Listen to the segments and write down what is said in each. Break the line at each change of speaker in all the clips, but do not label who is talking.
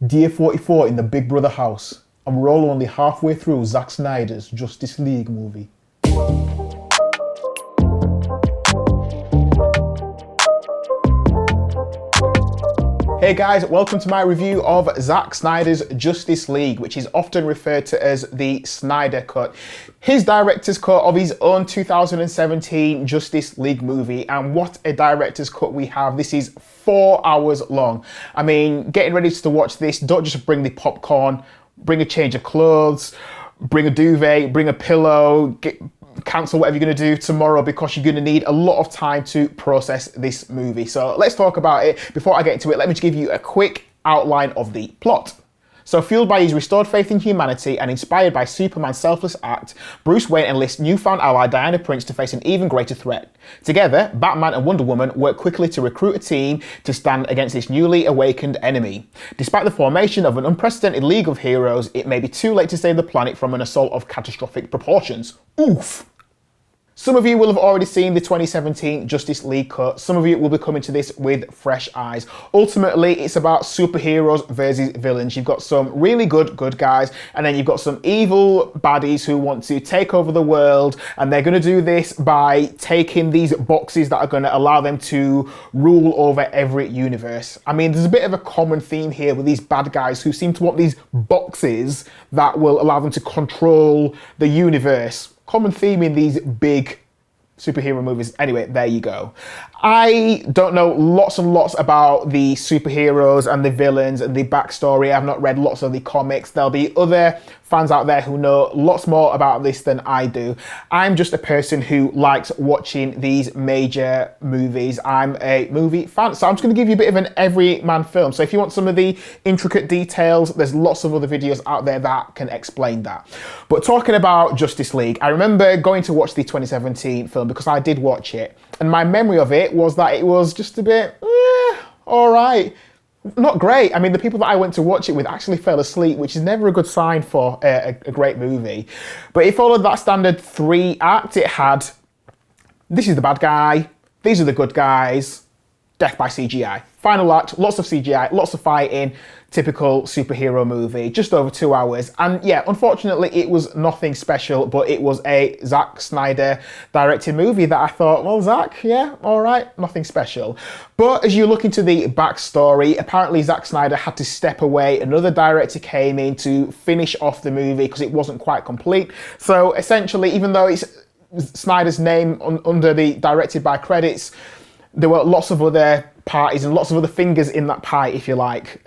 Dear 44 in the Big Brother house, and we're all only halfway through Zack Snyder's Justice League movie. Hey guys, welcome to my review of Zack Snyder's Justice League, which is often referred to as the Snyder Cut. His director's cut of his own 2017 Justice League movie, and what a director's cut we have. This is 4 hours long. I mean, getting ready to watch this, don't just bring the popcorn, bring a change of clothes, bring a duvet, bring a pillow, cancel whatever you're going to do tomorrow because you're going to need a lot of time to process this movie. So let's talk about it. Before I get into it, let me just give you a quick outline of the plot. So fueled by his restored faith in humanity and inspired by Superman's selfless act, Bruce Wayne enlists newfound ally Diana Prince to face an even greater threat. Together, Batman and Wonder Woman work quickly to recruit a team to stand against this newly awakened enemy. Despite the formation of an unprecedented league of heroes, it may be too late to save the planet from an assault of catastrophic proportions. Oof! Some of you will have already seen the 2017 Justice League cut. Some of you will be coming to this with fresh eyes. Ultimately, it's about superheroes versus villains. You've got some really good guys, and then you've got some evil baddies who want to take over the world, and they're going to do this by taking these boxes that are going to allow them to rule over every universe. I mean, there's a bit of a common theme here with these bad guys who seem to want these boxes that will allow them to control the universe. Common theme in these big superhero movies. Anyway, there you go. I don't know lots and lots about the superheroes and the villains and the backstory. I've not read lots of the comics. There'll be other fans out there who know lots more about this than I do. I'm just a person who likes watching these major movies. I'm a movie fan, so I'm just going to give you a bit of an everyman film. So if you want some of the intricate details, there's lots of other videos out there that can explain that. But talking about Justice League, I remember going to watch the 2017 film because I did watch it, and my memory of it was that it was just a bit, all right. Not great. I mean, the people that I went to watch it with actually fell asleep, which is never a good sign for a great movie. But it followed that standard 3-act. It had, this is the bad guy, these are the good guys, death by CGI. Final act, lots of CGI, lots of fighting, typical superhero movie, just over 2 hours. And yeah, unfortunately, it was nothing special, but it was a Zack Snyder directed movie that I thought, well, Zack, yeah, all right, nothing special. But as you look into the backstory, apparently Zack Snyder had to step away. Another director came in to finish off the movie because it wasn't quite complete. So essentially, even though it's Snyder's name under the directed by credits, there were lots of other parties and lots of other fingers in that pie, if you like.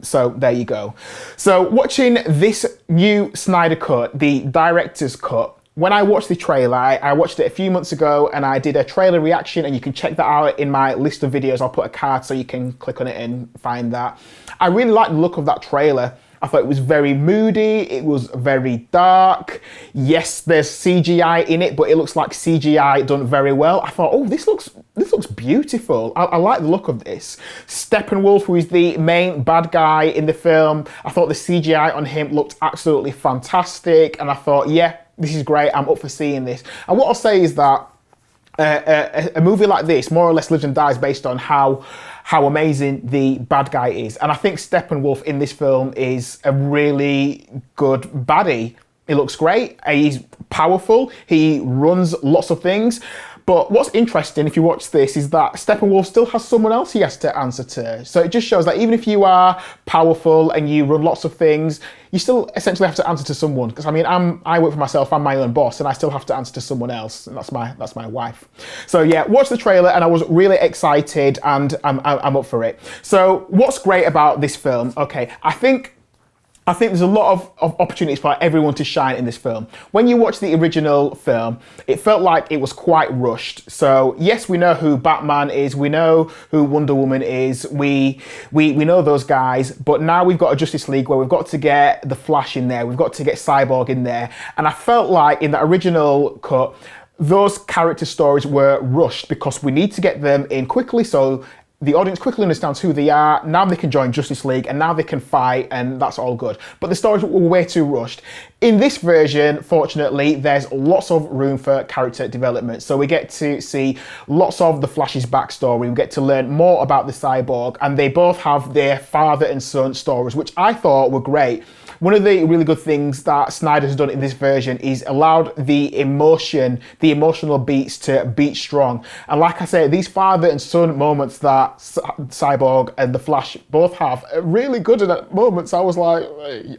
So there you go. So watching this new Snyder Cut, the director's cut, when I watched the trailer, I watched it a few months ago and I did a trailer reaction, and you can check that out in my list of videos. I'll put a card so you can click on it and find that. I really liked the look of that trailer. I thought it was very moody, it was very dark. Yes, there's CGI in it, but it looks like CGI done very well. I thought, oh, this looks beautiful. I like the look of this. Steppenwolf, who is the main bad guy in the film, I thought the CGI on him looked absolutely fantastic, and I thought, yeah, this is great, I'm up for seeing this. And what I'll say is that a movie like this more or less lives and dies based on how amazing the bad guy is. And I think Steppenwolf in this film is a really good baddie. He looks great, he's powerful, he runs lots of things. But what's interesting, if you watch this, is that Steppenwolf still has someone else he has to answer to. So it just shows that even if you are powerful and you run lots of things, you still essentially have to answer to someone. Because I mean, I work for myself, I'm my own boss, and I still have to answer to someone else, and that's my wife. So yeah, watch the trailer, and I was really excited, and I'm up for it. So what's great about this film? Okay, I think there's a lot of opportunities for everyone to shine in this film. When you watch the original film, it felt like it was quite rushed. So yes, we know who Batman is, we know who Wonder Woman is, we know those guys, but now we've got a Justice League where we've got to get the Flash in there, we've got to get Cyborg in there. And I felt like in the original cut, those character stories were rushed because we need to get them in quickly so the audience quickly understands who they are. Now they can join Justice League and now they can fight, and that's all good. But the stories were way too rushed. In this version, fortunately, there's lots of room for character development. So we get to see lots of the Flash's backstory. We get to learn more about the Cyborg, and they both have their father and son stories, which I thought were great. One of the really good things that Snyder has done in this version is allowed the emotional beats to beat strong. And like I say, these father and son moments that Cyborg and the Flash both have are really good at moments. I was like,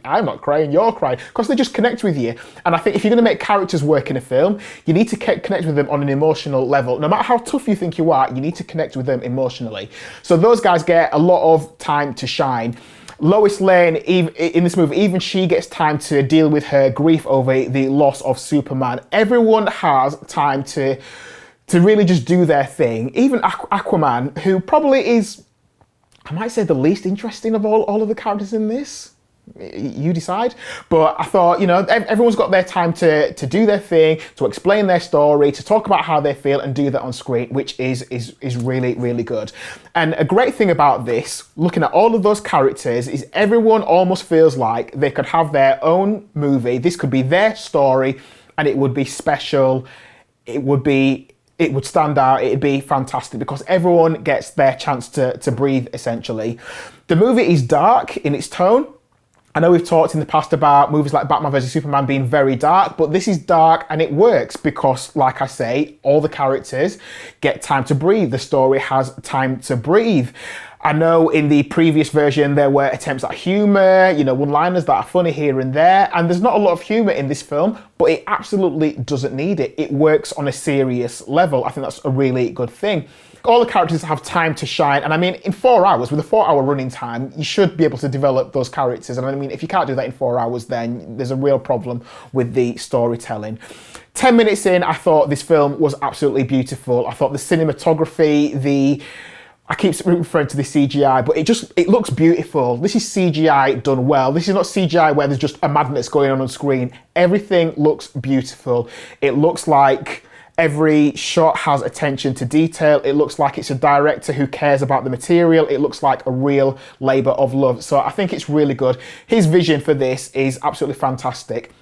I'm not crying, you're crying, because they just connect with you. And I think if you're going to make characters work in a film, you need to connect with them on an emotional level. No matter how tough you think you are, you need to connect with them emotionally. So those guys get a lot of time to shine. Lois Lane, in this movie, even she gets time to deal with her grief over the loss of Superman. Everyone has time to really just do their thing. Even Aquaman, who probably is, I might say, the least interesting of all of the characters in this. You decide. But I thought, you know, everyone's got their time to do their thing, to explain their story, to talk about how they feel and do that on screen, which is really, really good. And a great thing about this, looking at all of those characters, is everyone almost feels like they could have their own movie. This could be their story and it would be special. It would stand out, it'd be fantastic because everyone gets their chance to breathe, essentially. The movie is dark in its tone. I know we've talked in the past about movies like Batman vs Superman being very dark, but this is dark and it works because, like I say, all the characters get time to breathe. The story has time to breathe. I know in the previous version there were attempts at humour, you know, one-liners that are funny here and there, and there's not a lot of humour in this film, but it absolutely doesn't need it. It works on a serious level. I think that's a really good thing. All the characters have time to shine, and I mean, in 4 hours, with a 4-hour running time, you should be able to develop those characters. And I mean, if you can't do that in 4 hours, then there's a real problem with the storytelling. 10 minutes in, I thought this film was absolutely beautiful. I thought the cinematography, I keep referring to the CGI, but it looks beautiful. This is CGI done well. This is not CGI where there's just a madness going on screen. Everything looks beautiful. It looks like every shot has attention to detail. It looks like it's a director who cares about the material. It looks like a real labour of love. So I think it's really good. His vision for this is absolutely fantastic.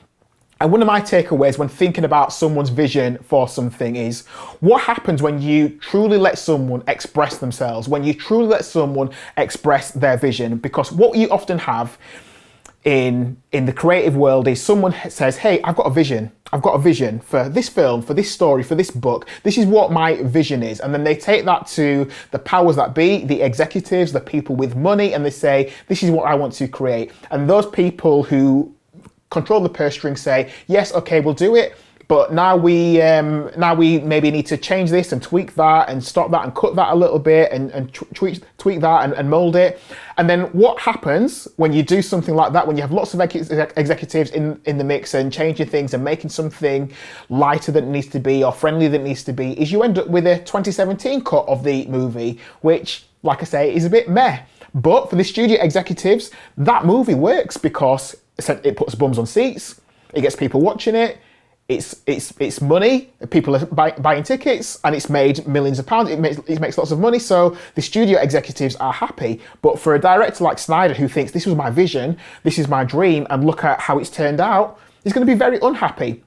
And one of my takeaways when thinking about someone's vision for something is, what happens when you truly let someone express themselves, when you truly let someone express their vision? Because what you often have in the creative world is someone says, hey, I've got a vision. I've got a vision for this film, for this story, for this book. This is what my vision is. And then they take that to the powers that be, the executives, the people with money, and they say, this is what I want to create. And those people who control the purse string say, yes, okay, we'll do it. But now we maybe need to change this and tweak that and stop that and cut that a little bit and tweak that and mold it. And then what happens when you do something like that, when you have lots of executives in the mix and changing things and making something lighter than it needs to be or friendly than it needs to be, is you end up with a 2017 cut of the movie, which, like I say, is a bit meh. But for the studio executives, that movie works because it puts bums on seats, it gets people watching it, it's money, people are buying tickets, and it's made millions of pounds, it makes lots of money, so the studio executives are happy. But for a director like Snyder, who thinks this was my vision, this is my dream, and look at how it's turned out, he's going to be very unhappy.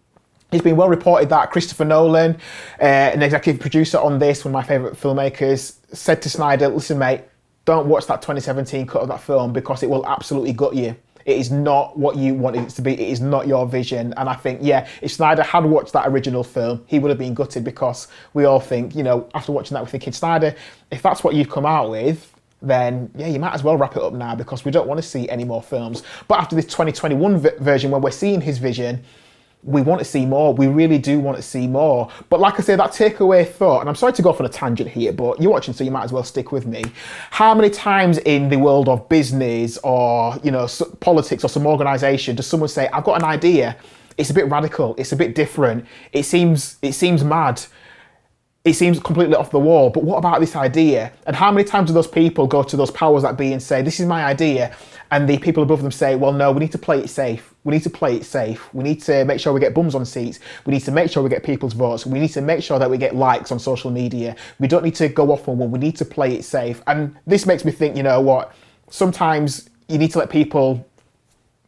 It's been well reported that Christopher Nolan, an executive producer on this, one of my favourite filmmakers, said to Snyder, listen mate, don't watch that 2017 cut of that film because it will absolutely gut you. It is not what you want it to be. It is not your vision. And I think, yeah, if Snyder had watched that original film, he would have been gutted because we all think, you know, after watching that, we're thinking, Snyder, if that's what you've come out with, then yeah, you might as well wrap it up now because we don't want to see any more films. But after this 2021 version where we're seeing his vision, we want to see more. We really do want to see more. But like I say, that takeaway thought, and I'm sorry to go off on a tangent here, but you're watching, so you might as well stick with me. How many times in the world of business or, you know, politics or some organisation does someone say, I've got an idea, it's a bit radical, it's a bit different, it seems mad. it seems completely off the wall. But what about this idea? And how many times do those people go to those powers that be and say, this is my idea? And the people above them say, well, no, we need to play it safe. We need to play it safe. We need to make sure we get bums on seats. We need to make sure we get people's votes. We need to make sure that we get likes on social media. We don't need to go off on one. We need to play it safe. And this makes me think, you know what? Sometimes you need to let people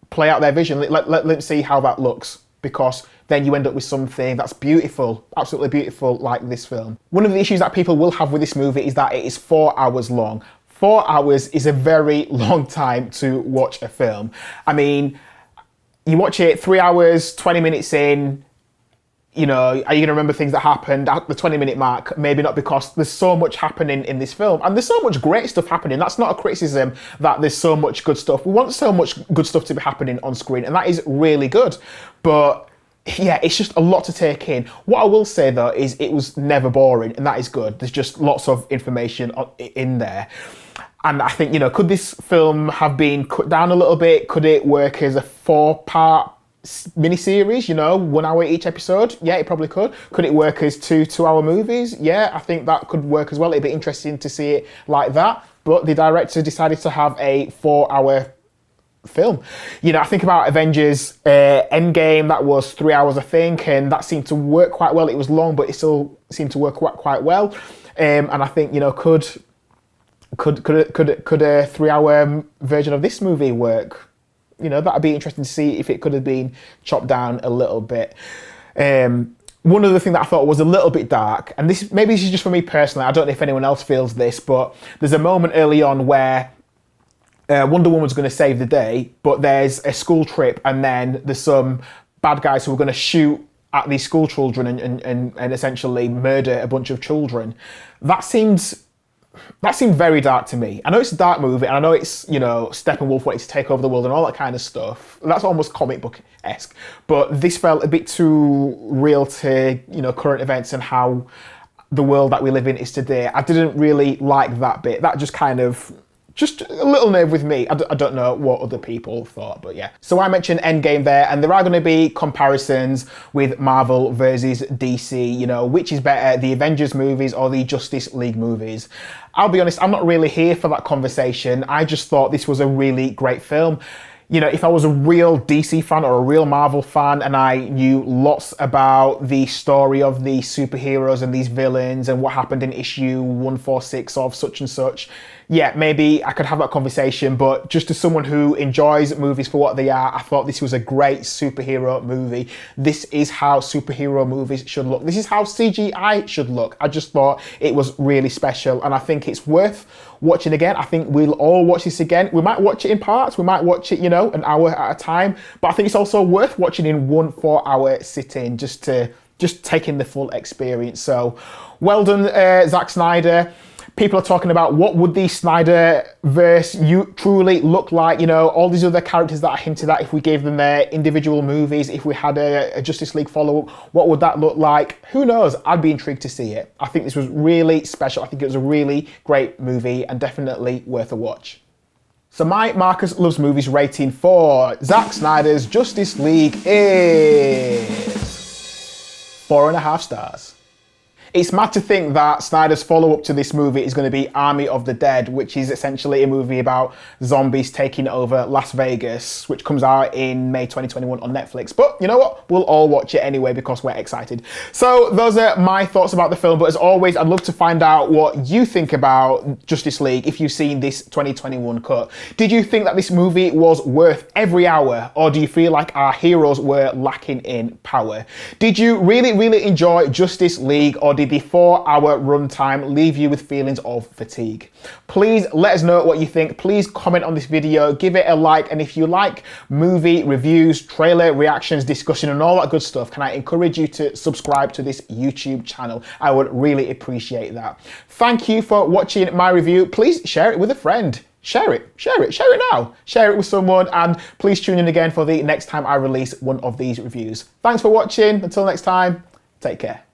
play out their vision. Let them see how that looks, because then you end up with something that's beautiful, absolutely beautiful, like this film. One of the issues that people will have with this movie is that it is 4 hours long. 4 hours is a very long time to watch a film. I mean, you watch it 3 hours, 20 minutes in, you know, are you going to remember things that happened at the 20-minute mark? Maybe not, because there's so much happening in this film. And there's so much great stuff happening. That's not a criticism that there's so much good stuff. We want so much good stuff to be happening on screen, and that is really good. But yeah, it's just a lot to take in. What I will say though is it was never boring, and that is good. There's just lots of information in there. And I think, you know, could this film have been cut down a little bit? Could it work as a 4-part miniseries, you know, 1 hour each episode? Yeah, it probably could. Could it work as two-hour movies? Yeah, I think that could work as well. It'd be interesting to see it like that. But the director decided to have a 4-hour film. You know, I think about Avengers Endgame, that was 3 hours, I think, and that seemed to work quite well. It was long, but it still seemed to work quite well. And I think, you know, could a 3-hour version of this movie work? You know, that'd be interesting to see if it could have been chopped down a little bit. One other thing that I thought was a little bit dark, and this is just for me personally, I don't know if anyone else feels this, but there's a moment early on where Wonder Woman's going to save the day, but there's a school trip, and then there's some bad guys who are going to shoot at these school children and essentially murder a bunch of children. That seemed very dark to me. I know it's a dark movie, and I know it's, you know, Steppenwolf wanting to take over the world and all that kind of stuff. That's almost comic book-esque. But this felt a bit too real to, you know, current events and how the world that we live in is today. I didn't really like that bit. That just kind of, just a little nerve with me. I don't know what other people thought, but yeah. So I mentioned Endgame there, and there are going to be comparisons with Marvel versus DC, you know, which is better, the Avengers movies or the Justice League movies. I'll be honest, I'm not really here for that conversation. I just thought this was a really great film. You know, if I was a real DC fan or a real Marvel fan and I knew lots about the story of the superheroes and these villains and what happened in issue 146 of such and such, yeah, maybe I could have that conversation. But just as someone who enjoys movies for what they are, I thought this was a great superhero movie. This is how superhero movies should look. This is how CGI should look. I just thought it was really special, and I think it's worth watching again. I think we'll all watch this again. We might watch it in parts. We might watch it, you know, an hour at a time. But I think it's also worth watching in 1 4-hour sitting, just take in the full experience. So well done, Zack Snyder. People are talking about what would the Snyderverse truly look like, you know, all these other characters that I hinted at, if we gave them their individual movies, if we had a Justice League follow-up, what would that look like? Who knows? I'd be intrigued to see it. I think this was really special. I think it was a really great movie and definitely worth a watch. So my Marcus Loves Movies rating for Zack Snyder's Justice League is 4.5 stars. It's mad to think that Snyder's follow-up to this movie is going to be Army of the Dead, which is essentially a movie about zombies taking over Las Vegas, which comes out in May 2021 on Netflix. But you know what? We'll all watch it anyway because we're excited. So those are my thoughts about the film. But as always, I'd love to find out what you think about Justice League if you've seen this 2021 cut. Did you think that this movie was worth every hour, or do you feel like our heroes were lacking in power? Did you really enjoy Justice League, or did the 4-hour runtime leave you with feelings of fatigue? Please let us know what you think. Please comment on this video, give it a like, and if you like movie reviews, trailer reactions, discussion, and all that good stuff, can I encourage you to subscribe to this YouTube channel? I would really appreciate that. Thank you for watching my review. Please share it with a friend. Share it now. Share it with someone, and please tune in again for the next time I release one of these reviews. Thanks for watching. Until next time, take care.